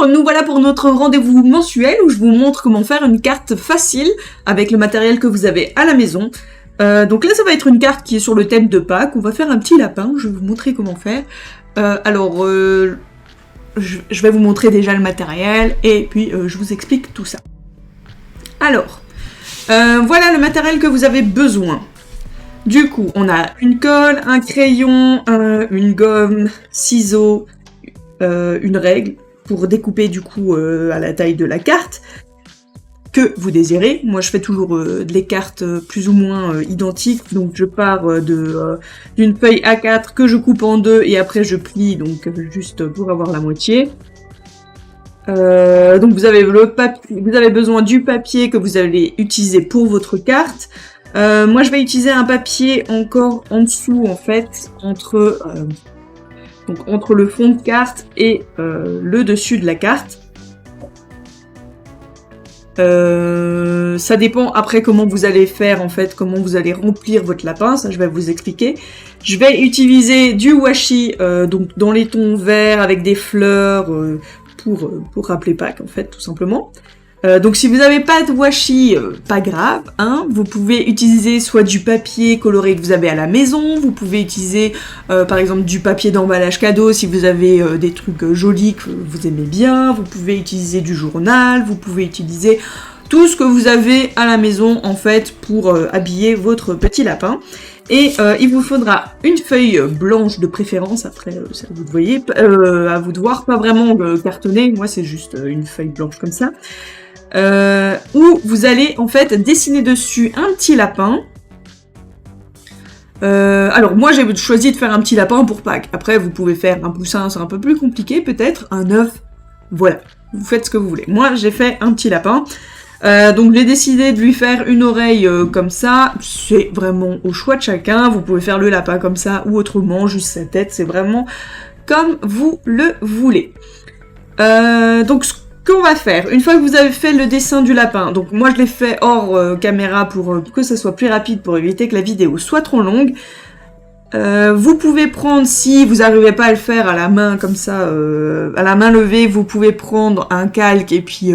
nous voilà pour notre rendez-vous mensuel où je vous montre comment faire une carte facile avec le matériel que vous avez à la maison. Donc là, ça va être une carte qui est sur le thème de Pâques. On va faire un petit lapin, je vais vous montrer comment faire. Je vais vous montrer déjà le matériel et puis je vous explique tout ça. Alors, voilà le matériel que vous avez besoin. Du coup, on a une colle, un crayon, une gomme, ciseaux, une règle pour découper du coup à la taille de la carte que vous désirez. Moi, je fais toujours des cartes plus ou moins identiques, donc je pars d'une feuille A4 que je coupe en deux et après je plie, donc juste pour avoir la moitié. Donc vous avez vous avez besoin du papier que vous allez utiliser pour votre carte. Moi, je vais utiliser un papier encore en dessous, en fait, entre le fond de carte et le dessus de la carte. Ça dépend après comment vous allez faire, en fait, comment vous allez remplir votre lapin, ça je vais vous expliquer. Je vais utiliser du washi, donc dans les tons verts avec des fleurs, pour rappeler Pâques, en fait, tout simplement. Donc si vous n'avez pas de washi, pas grave, hein, vous pouvez utiliser soit du papier coloré que vous avez à la maison, vous pouvez utiliser par exemple du papier d'emballage cadeau si vous avez des trucs jolis que vous aimez bien, vous pouvez utiliser du journal, vous pouvez utiliser tout ce que vous avez à la maison en fait pour habiller votre petit lapin. Et il vous faudra une feuille blanche de préférence, après ça vous voyez, à vous de voir, pas vraiment cartonné, moi c'est juste une feuille blanche comme ça. Où vous allez en fait dessiner dessus un petit lapin. Alors moi j'ai choisi de faire un petit lapin pour Pâques. Après vous pouvez faire un poussin, c'est un peu plus compliqué peut-être, un œuf, voilà. Vous faites ce que vous voulez. Moi j'ai fait un petit lapin. Donc j'ai décidé de lui faire une oreille comme ça. C'est vraiment au choix de chacun. Vous pouvez faire le lapin comme ça ou autrement, juste sa tête. C'est vraiment comme vous le voulez. Donc ce qu'on va faire, une fois que vous avez fait le dessin du lapin, donc moi je l'ai fait hors caméra pour que ça soit plus rapide, pour éviter que la vidéo soit trop longue. Vous pouvez prendre, si vous n'arrivez pas à le faire à la main comme ça, à la main levée, vous pouvez prendre un calque et puis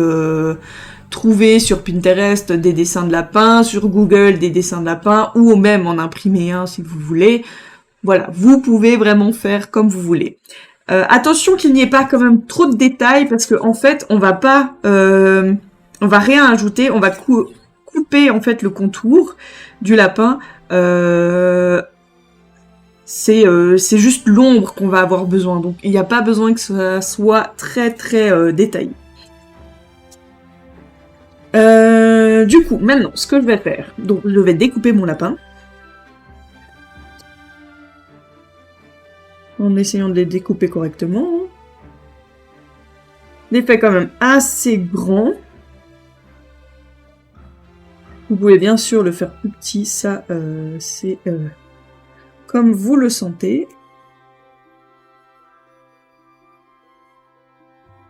trouver sur Pinterest des dessins de lapin, sur Google des dessins de lapin, ou même en imprimer un si vous voulez. Voilà, vous pouvez vraiment faire comme vous voulez. Attention qu'il n'y ait pas quand même trop de détails parce que en fait on va rien ajouter, on va couper en fait le contour du lapin. C'est juste l'ombre qu'on va avoir besoin, donc il n'y a pas besoin que ça soit très très détaillé. Du coup, maintenant, ce que je vais faire, donc je vais découper mon lapin. En essayant de les découper correctement. Je les fais quand même assez grand. Vous pouvez bien sûr le faire plus petit, ça c'est comme vous le sentez.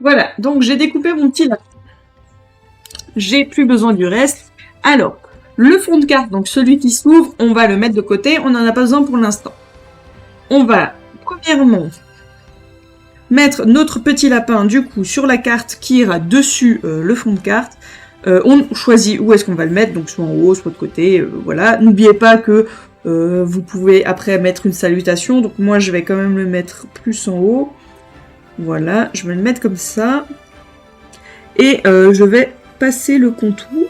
Voilà, donc j'ai découpé mon petit lapin. J'ai plus besoin du reste. Alors, le fond de carte, donc celui qui s'ouvre, on va le mettre de côté, on n'en a pas besoin pour l'instant. On va premièrement mettre notre petit lapin du coup sur la carte qui ira dessus le fond de carte. On choisit où est-ce qu'on va le mettre, donc soit en haut, soit de côté, voilà. N'oubliez pas que vous pouvez après mettre une salutation, donc moi je vais quand même le mettre plus en haut. Voilà, je vais le mettre comme ça. Et je vais passer le contour.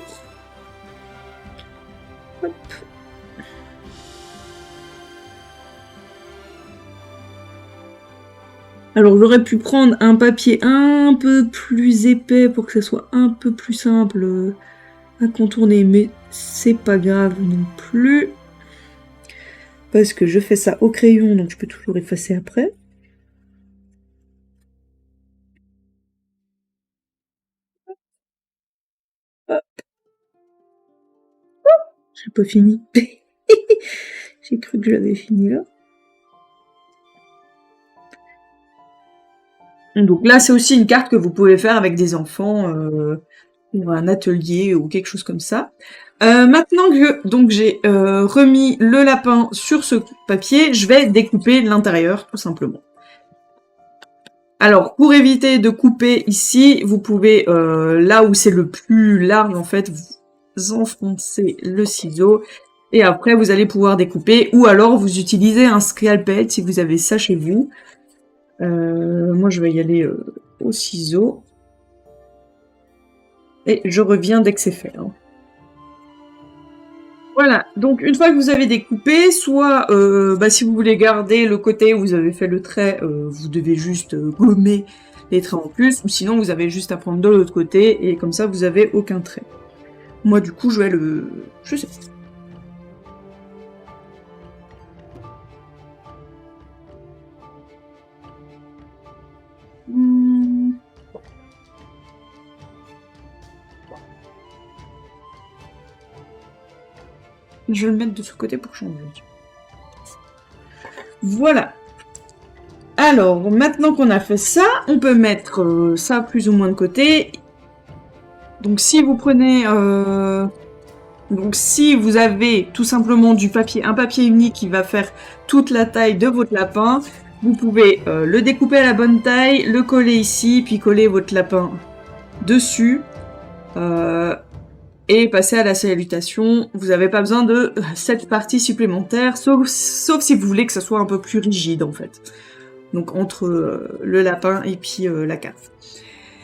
Hop. Alors j'aurais pu prendre un papier un peu plus épais pour que ça soit un peu plus simple à contourner, mais c'est pas grave non plus. Parce que je fais ça au crayon, donc je peux toujours effacer après. Hop. Oh, j'ai pas fini. J'ai cru que je l'avais fini là. Donc là, c'est aussi une carte que vous pouvez faire avec des enfants pour un atelier ou quelque chose comme ça. Maintenant que donc j'ai remis le lapin sur ce papier, je vais découper l'intérieur tout simplement. Alors, pour éviter de couper ici, vous pouvez, là où c'est le plus large, en fait, vous enfoncez le ciseau, et après, vous allez pouvoir découper, ou alors vous utilisez un scalpel si vous avez ça chez vous. Moi, je vais y aller au ciseau. Et je reviens dès que c'est fait. Hein. Voilà, donc une fois que vous avez découpé, soit si vous voulez garder le côté où vous avez fait le trait, vous devez juste gommer les traits en plus, ou sinon vous avez juste à prendre de l'autre côté, et comme ça vous avez aucun trait. Moi du coup je vais le... je sais pas. Je vais le mettre de ce côté pour changer. Voilà. Alors, maintenant qu'on a fait ça, on peut mettre ça plus ou moins de côté. Donc si vous prenez... Donc si vous avez tout simplement du papier, un papier unique qui va faire toute la taille de votre lapin, vous pouvez le découper à la bonne taille, le coller ici, puis coller votre lapin dessus. Et passer à la salutation. Vous n'avez pas besoin de cette partie supplémentaire, sauf si vous voulez que ça soit un peu plus rigide en fait. Donc entre le lapin et puis la carte.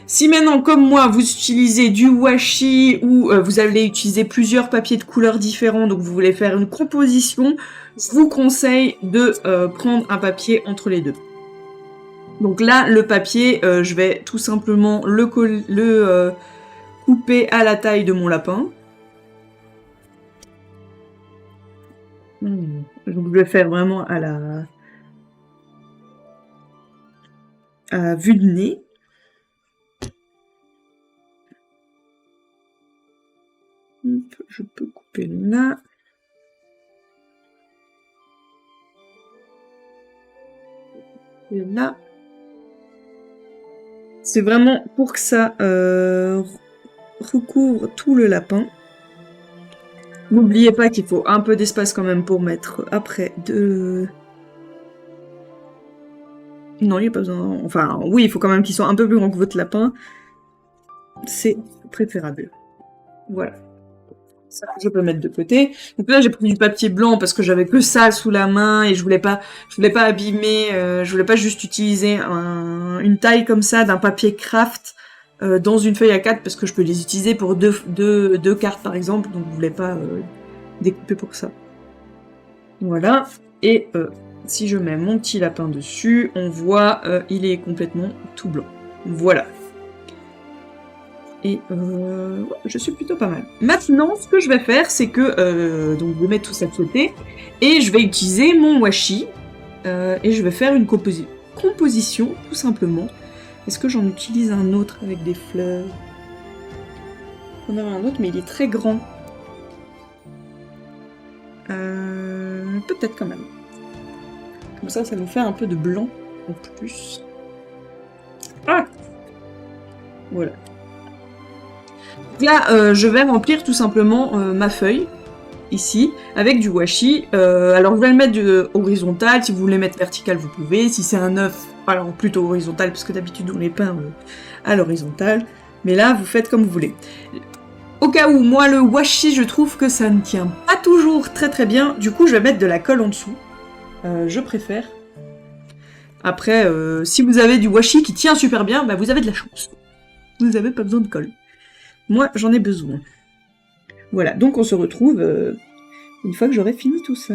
Si maintenant, comme moi, vous utilisez du washi ou vous allez utiliser plusieurs papiers de couleurs différents, donc vous voulez faire une composition, je vous conseille de prendre un papier entre les deux. Donc là, le papier, je vais tout simplement le couper à la taille de mon lapin. Donc je vais faire vraiment à la vue de nez. Je peux couper là. Et là. C'est vraiment pour que ça recouvre tout le lapin. N'oubliez pas qu'il faut un peu d'espace quand même pour mettre après de... Non, il n'y a pas besoin... Enfin, oui, il faut quand même qu'il soit un peu plus grand que votre lapin. C'est préférable. Voilà. Ça, je peux mettre de côté. Donc là, j'ai pris du papier blanc parce que j'avais que ça sous la main et je voulais pas abîmer, je voulais pas juste utiliser une taille comme ça d'un papier craft dans une feuille A4 parce que je peux les utiliser pour deux cartes par exemple, donc je voulais pas découper pour ça. Voilà. Et si je mets mon petit lapin dessus, on voit, il est complètement tout blanc. Voilà. Et je suis plutôt pas mal. Maintenant, ce que je vais faire, c'est que donc je vais mettre tout ça de côté et je vais utiliser mon washi et je vais faire une composition tout simplement. Est-ce que j'en utilise un autre avec des fleurs? On a un autre, mais il est très grand. Peut-être quand même. Comme ça nous fait un peu de blanc en plus. Ah! Voilà. Là, je vais remplir tout simplement ma feuille, ici, avec du washi. Alors, je vais le mettre horizontal. Si vous voulez mettre vertical, vous pouvez. Si c'est un œuf, alors plutôt horizontal, parce que d'habitude, on les peint à l'horizontale. Mais là, vous faites comme vous voulez. Au cas où, moi, le washi, je trouve que ça ne tient pas toujours très très bien. Du coup, je vais mettre de la colle en dessous. Je préfère. Après, si vous avez du washi qui tient super bien, bah, vous avez de la chance. Vous n'avez pas besoin de colle. Moi, j'en ai besoin. Voilà, donc on se retrouve une fois que j'aurai fini tout ça.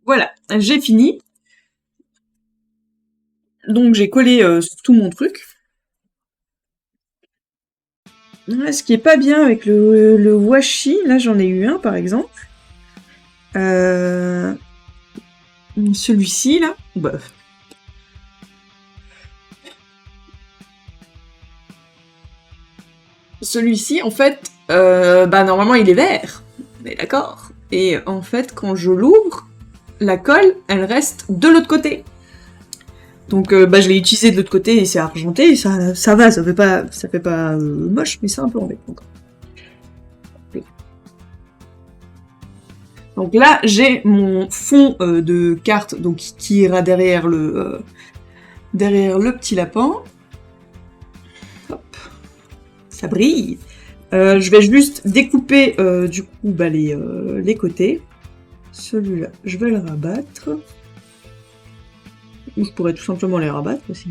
Voilà, j'ai fini. Donc j'ai collé sur tout mon truc. Là, ce qui est pas bien avec le washi, là j'en ai eu un par exemple. Celui-ci là, bah. Celui-ci, en fait, normalement il est vert, on est d'accord. Et en fait, quand je l'ouvre, la colle, elle reste de l'autre côté. Donc, je l'ai utilisé de l'autre côté et c'est argenté, et ça va, ça fait pas moche, mais c'est un peu embêtant. Donc là, j'ai mon fond de carte donc, qui ira derrière le petit lapin. Hop. Ça brille. Je vais juste découper du coup bah, les côtés. Celui-là, je vais le rabattre. Ou je pourrais tout simplement les rabattre aussi.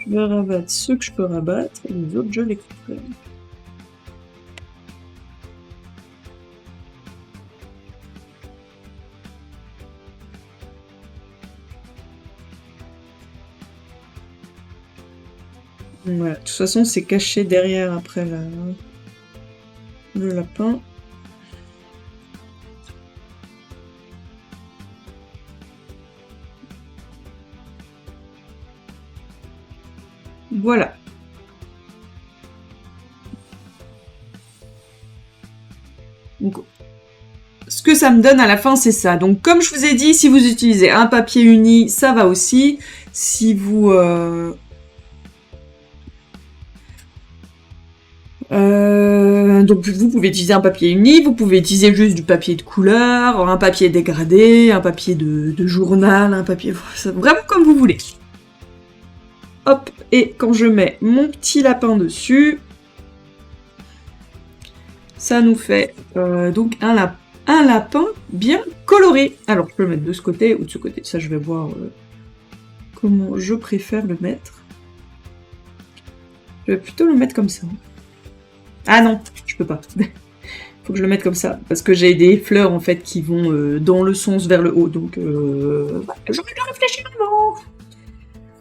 Je vais rabattre ceux que je peux rabattre, et les autres je les couperai. Voilà, de toute façon c'est caché derrière après le lapin. Voilà. Donc, ce que ça me donne à la fin, c'est ça. Donc, comme je vous ai dit, si vous utilisez un papier uni, ça va aussi. Si vous... donc, vous pouvez utiliser un papier uni, vous pouvez utiliser juste du papier de couleur, un papier dégradé, un papier de journal, un papier... Vraiment comme vous voulez. Hop, et quand je mets mon petit lapin dessus, ça nous fait donc un lapin bien coloré. Alors, je peux le mettre de ce côté ou de ce côté. Ça, je vais voir comment je préfère le mettre. Je vais plutôt le mettre comme ça. Ah non, je peux pas. Faut que je le mette comme ça. Parce que j'ai des fleurs, en fait, qui vont dans le sens vers le haut. Donc, j'aurais dû réfléchir avant.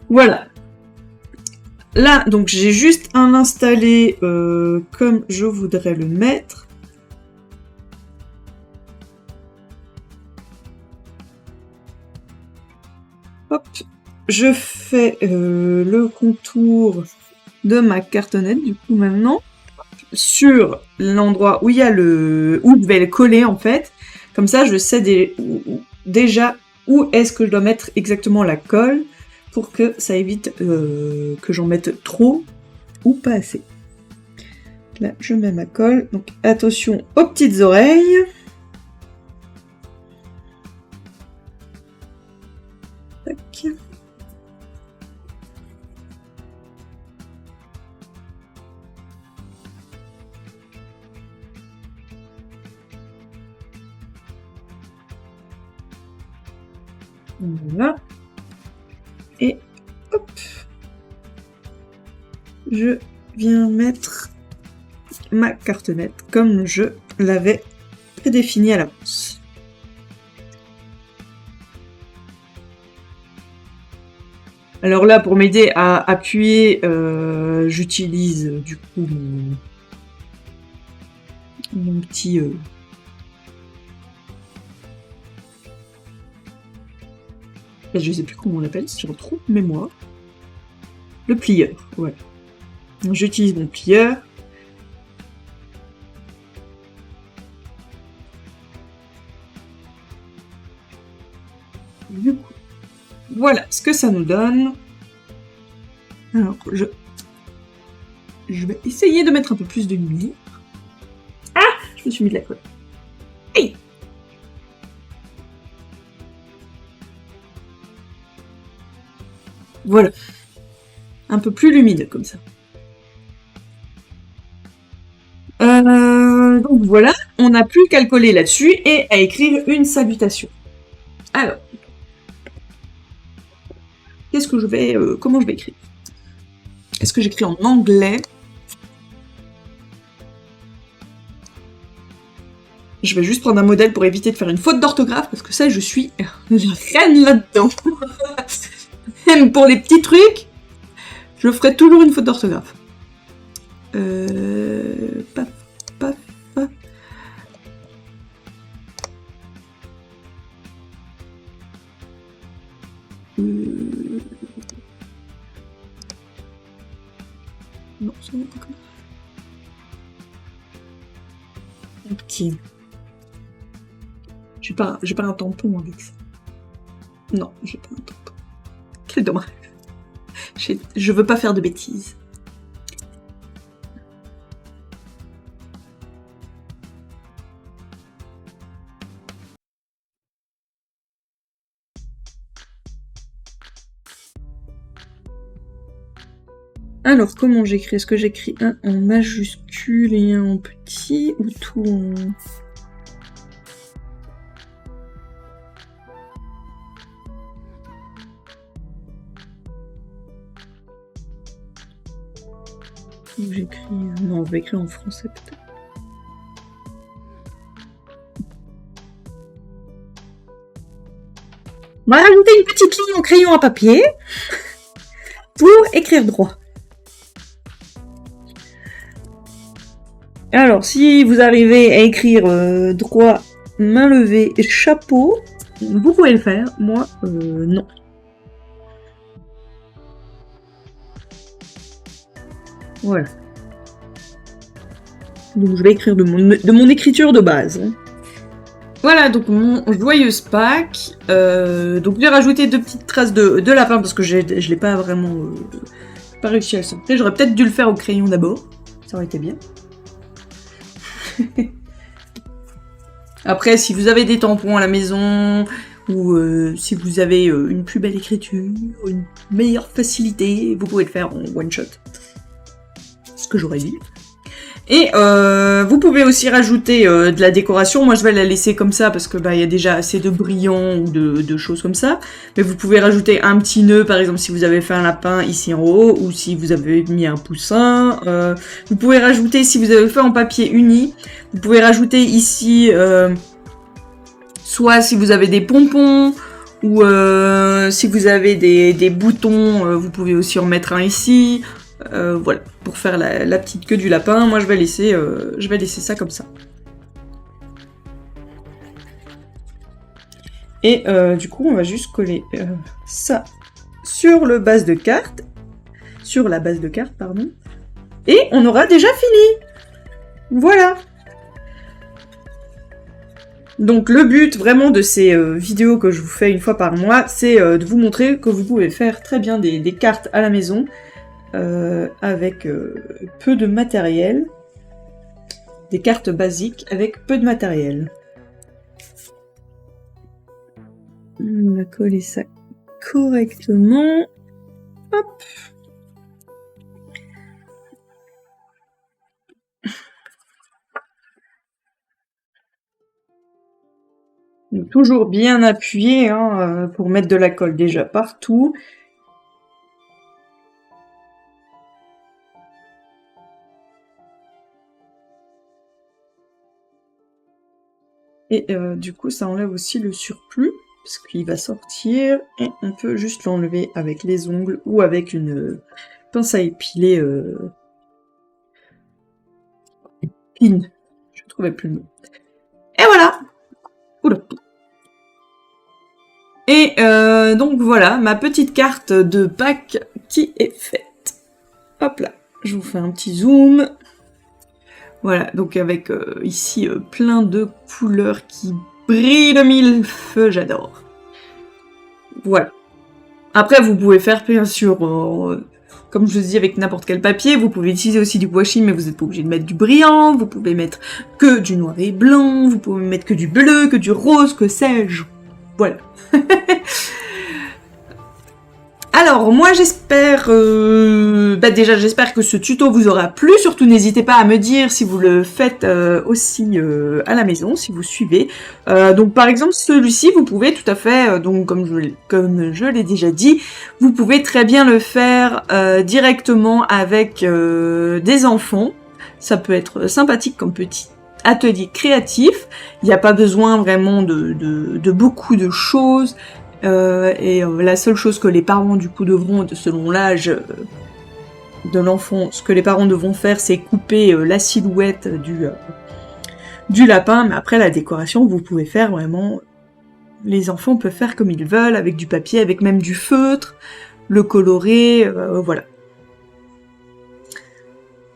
Voilà. Là, donc, j'ai juste à l'installer comme je voudrais le mettre. Hop. Je fais le contour de ma cartonnette, du coup, maintenant. Sur l'endroit où il y a où je vais le coller, en fait. Comme ça, je sais déjà où est-ce que je dois mettre exactement la colle pour que ça évite que j'en mette trop ou pas assez. Là, je mets ma colle. Donc, attention aux petites oreilles. Tac. Voilà. Et hop. Je viens mettre ma cartonnette comme je l'avais prédéfinie à l'avance. Alors là, pour m'aider à appuyer, j'utilise du coup mon petit... Je sais plus comment on l'appelle, si je retrouve mémoire. Le plieur, ouais. J'utilise mon plieur. Du coup, voilà ce que ça nous donne. Alors, je vais essayer de mettre un peu plus de lumière. Ah, je me suis mis de la colle. Hey. Voilà. Un peu plus lumineux comme ça. Donc voilà, on n'a plus qu'à le coller là-dessus et à écrire une salutation. Alors, qu'est-ce que je vais... comment je vais écrire? Est-ce que j'écris en anglais? Je vais juste prendre un modèle pour éviter de faire une faute d'orthographe, parce que ça, je suis reine là-dedans. Même pour les petits trucs, je ferai toujours une faute d'orthographe. Paf, paf, paf. Non, ça n'est pas comme ça. Ok. J'ai pas un tampon avec ça. Non, j'ai pas un tampon. Quel dommage. Je veux pas faire de bêtises. Alors, comment j'écris? Est-ce que j'écris un en majuscule et un en petit, ou tout en... J'écris... Non, on va écrire en français peut-être. On va rajouter une petite ligne en crayon à papier pour écrire droit. Alors, si vous arrivez à écrire droit, main levée et chapeau, vous pouvez le faire. Moi, non. Voilà. Donc, je vais écrire de mon écriture de base. Voilà, donc mon joyeuse Pâques. Donc, j'ai rajouté 2 petites traces de lapin parce que je l'ai pas vraiment... pas réussi à le sortir. J'aurais peut-être dû le faire au crayon d'abord. Ça aurait été bien. Après, si vous avez des tampons à la maison, ou si vous avez une plus belle écriture, une meilleure facilité, vous pouvez le faire en one shot. Ce que j'aurais dit. Et vous pouvez aussi rajouter de la décoration. Moi, je vais la laisser comme ça parce que il y a déjà assez de brillants ou de choses comme ça. Mais vous pouvez rajouter un petit nœud, par exemple, si vous avez fait un lapin ici en haut, ou si vous avez mis un poussin. Vous pouvez rajouter, si vous avez fait en papier uni, vous pouvez rajouter ici, soit si vous avez des pompons, ou si vous avez des boutons, vous pouvez aussi en mettre un ici. Voilà, pour faire la petite queue du lapin. Moi, je vais laisser ça comme ça. Et du coup, on va juste coller ça sur la base de carte, pardon. Et on aura déjà fini. Voilà. Donc le but vraiment de ces vidéos que je vous fais une fois par mois, c'est de vous montrer que vous pouvez faire très bien des cartes à la maison. Avec peu de matériel, des cartes basiques avec peu de matériel. On va coller ça correctement. Hop. Donc, toujours bien appuyé pour mettre de la colle déjà partout. Et du coup, ça enlève aussi le surplus, parce qu'il va sortir, et on peut juste l'enlever avec les ongles, ou avec une pince à épiler fine. Je ne trouvais plus le mot. Et voilà. Oula. Et donc voilà, ma petite carte de Pâques qui est faite. Hop là, je vous fais un petit zoom. Voilà, donc avec ici plein de couleurs qui brillent de mille feux, j'adore. Voilà. Après, vous pouvez faire, bien sûr, comme je vous dis, avec n'importe quel papier. Vous pouvez utiliser aussi du washi, mais vous n'êtes pas obligé de mettre du brillant. Vous pouvez mettre que du noir et blanc. Vous pouvez mettre que du bleu, que du rose, que sais-je. Voilà. Alors, moi j'espère... déjà, j'espère que ce tuto vous aura plu. Surtout, n'hésitez pas à me dire si vous le faites aussi à la maison, si vous suivez. Donc, par exemple, celui-ci, vous pouvez tout à fait... donc, comme je l'ai déjà dit, vous pouvez très bien le faire directement avec des enfants. Ça peut être sympathique comme petit atelier créatif. Il n'y a pas besoin vraiment de beaucoup de choses. La seule chose que les parents du coup devront, selon l'âge de l'enfant, ce que les parents devront faire, c'est couper la silhouette du lapin, mais après la décoration, vous pouvez faire vraiment... Les enfants peuvent faire comme ils veulent, avec du papier, avec même du feutre, le colorer, voilà.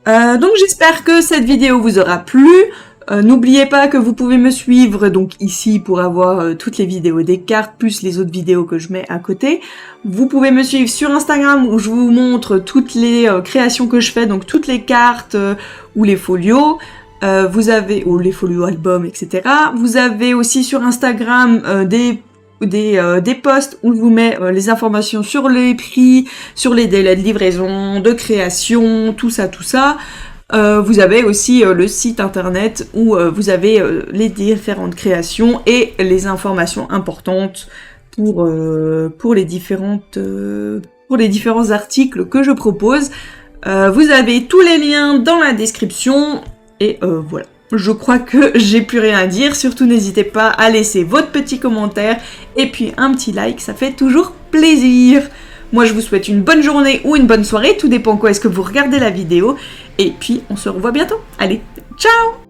Donc j'espère que cette vidéo vous aura plu. N'oubliez pas que vous pouvez me suivre donc ici pour avoir toutes les vidéos des cartes plus les autres vidéos que je mets à côté. Vous pouvez me suivre sur Instagram où je vous montre toutes les créations que je fais, donc toutes les cartes ou les folios. Vous avez, ou les folios albums, etc. Vous avez aussi sur Instagram des posts où je vous mets les informations sur les prix, sur les délais de livraison, de création, tout ça. Vous avez aussi le site internet où vous avez les différentes créations et les informations importantes pour les différents articles que je propose. Vous avez tous les liens dans la description et voilà. Je crois que j'ai plus rien à dire, surtout n'hésitez pas à laisser votre petit commentaire et puis un petit like, ça fait toujours plaisir. Moi je vous souhaite une bonne journée ou une bonne soirée, tout dépend quand est-ce que vous regardez la vidéo, et puis on se revoit bientôt. Allez, ciao!